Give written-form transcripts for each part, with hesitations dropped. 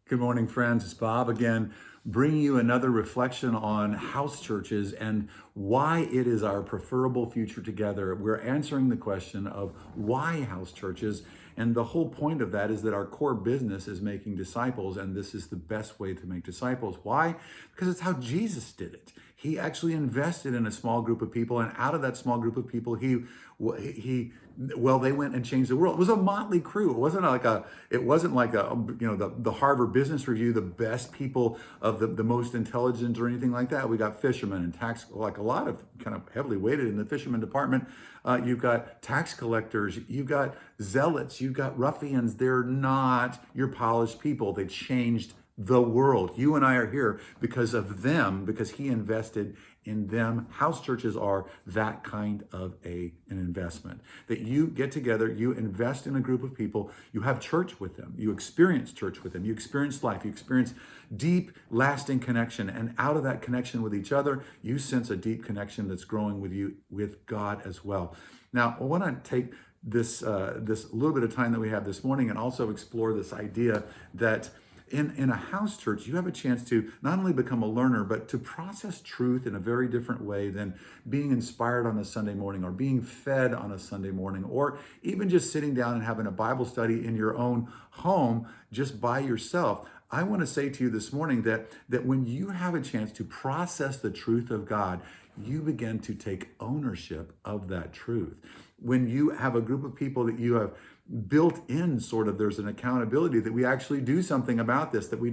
Good morning, friends. It's Bob again, bringing you another reflection on house churches and why it is our preferable future together. We're answering the question of why house churches. And the whole point of that is that our core business is making disciples, and this is the best way to make disciples. Why? Because it's how Jesus did it. He actually invested in a small group of people, and out of that small group of people, they went and changed the world. It was a motley crew. It wasn't like the Harvard Business Review, the best people of the most intelligent or anything like that. We got fishermen and like a lot of kind of heavily weighted in the fisherman department. You've got tax collectors, you've got zealots, you've got ruffians. They're not your polished people. They changed the world. You and I are here because of them, because he invested in them. House churches are that kind of an investment. That you get together, you invest in a group of people, you have church with them, you experience church with them, you experience life, you experience deep, lasting connection. And out of that connection with each other, you sense a deep connection that's growing with you, with God as well. Now, I want to take this little bit of time that we have this morning and also explore this idea that in a house church, you have a chance to not only become a learner, but to process truth in a very different way than being inspired on a Sunday morning or being fed on a Sunday morning, or even just sitting down and having a Bible study in your own home just by yourself. I want to say to you this morning that when you have a chance to process the truth of God, you begin to take ownership of that truth. When you have a group of people that you have built in, there's an accountability that we actually do something about this, that we're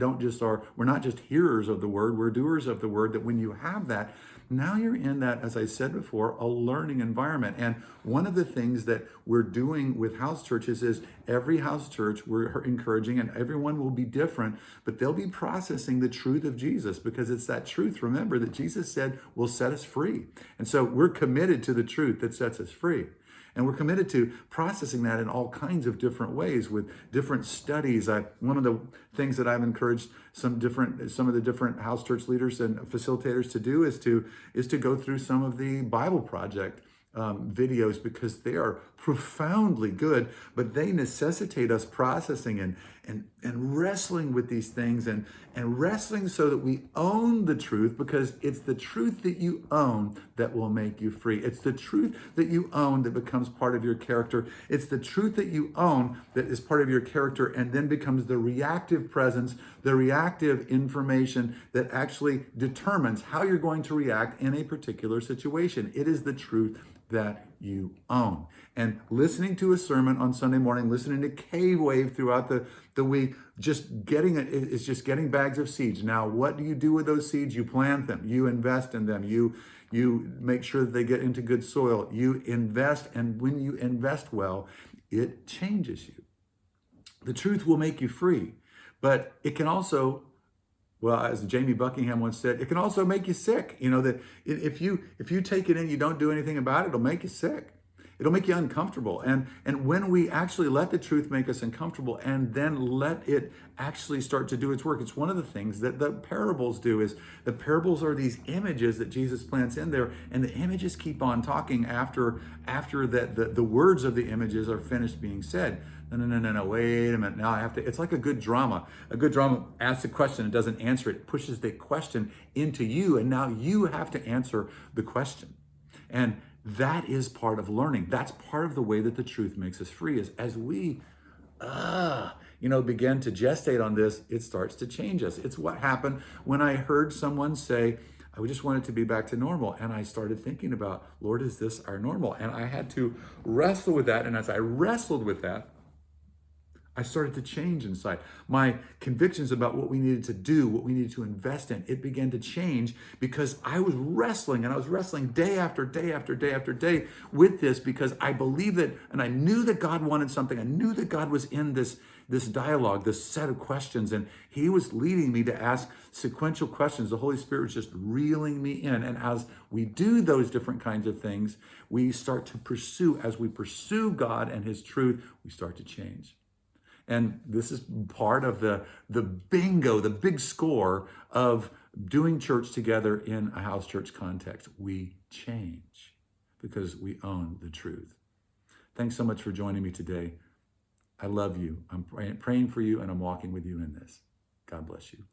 not just hearers of the word, we're doers of the word. That when you have that, now you're in that, as I said before, a learning environment. And one of the things that we're doing with house churches is every house church we're encouraging, and everyone will be different, but they'll be processing the truth of Jesus, because it's that truth, remember, that Jesus said will set us free. And so we're committed to the truth that sets us free. And we're committed to processing that in all kinds of different ways with different studies. One of the things that I've encouraged some of the different house church leaders and facilitators to do is to go through some of the Bible Project videos, because they are profoundly good, but they necessitate us processing and wrestling with these things and wrestling so that we own the truth, because it's the truth that you own that will make you free. It's the truth that you own that becomes part of your character. It's the truth that you own that is part of your character and then becomes the reactive presence, the reactive information that actually determines how you're going to react in a particular situation. It is the truth that you own. And listening to a sermon on Sunday morning, listening to Cave Wave throughout the week, it's just getting bags of seeds. Now, what do you do with those seeds? You plant them, you invest in them, you make sure that they get into good soil, you invest, and when you invest well, it changes you. The truth will make you free, but it can also, well, as Jamie Buckingham once said, it can also make you sick. You know, that if you take it in, you don't do anything about it, it'll make you sick. It'll make you uncomfortable. And when we actually let the truth make us uncomfortable and then let it actually start to do its work, it's one of the things that the parables do. Is the parables are these images that Jesus plants in there, and the images keep on talking after that the words of the images are finished being said. No, wait a minute. Now I have to, it's like a good drama. A good drama asks a question and doesn't answer it. It pushes the question into you, and now you have to answer the question. And that is part of learning. That's part of the way that the truth makes us free, is as we begin to gestate on this, it starts to change us. It's what happened when I heard someone say, I just want it to be back to normal. And I started thinking about, Lord, is this our normal? And I had to wrestle with that. And as I wrestled with that, I started to change inside. My convictions about what we needed to do, what we needed to invest in, it began to change, because I was wrestling, and I was wrestling day after day after day after day with this, because I believed that, and I knew that God wanted something. I knew that God was in this dialogue, this set of questions, and he was leading me to ask sequential questions. The Holy Spirit was just reeling me in. And as we do those different kinds of things, we start to pursue, as we pursue God and his truth, we start to change. And this is part of the bingo, the big score of doing church together in a house church context. We change because we own the truth. Thanks so much for joining me today. I love you. I'm praying for you, and I'm walking with you in this. God bless you.